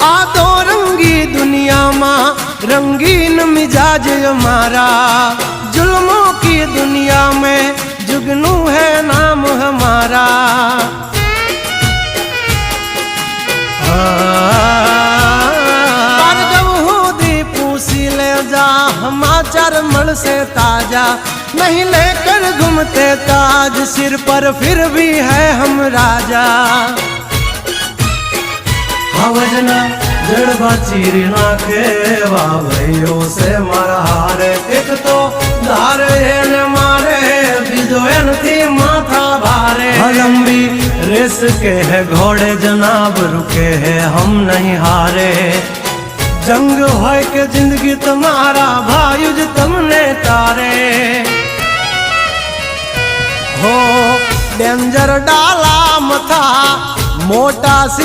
आ दो रंगी दुनिया में रंगीन मिजाज हमारा, जुल्मों की दुनिया में जुगनू है नाम हमारा। पर जब होदी पूसी ले जा समाचार मल से ताजा, नहीं लेकर घूमते ताज सिर पर फिर भी है हम राजा। वजना जड़बा चीरी नाखे भाइयों से मारा हारे, एक तो धारे ने मारे बीजो थी माथा भारे। लंबी रेस के है घोड़े जनाब रुके हैं हम नहीं हारे, जंग है के जिंदगी तुम्हारा भायुज तुमने तारे। हो डेंजर डाला मथा मोटा सी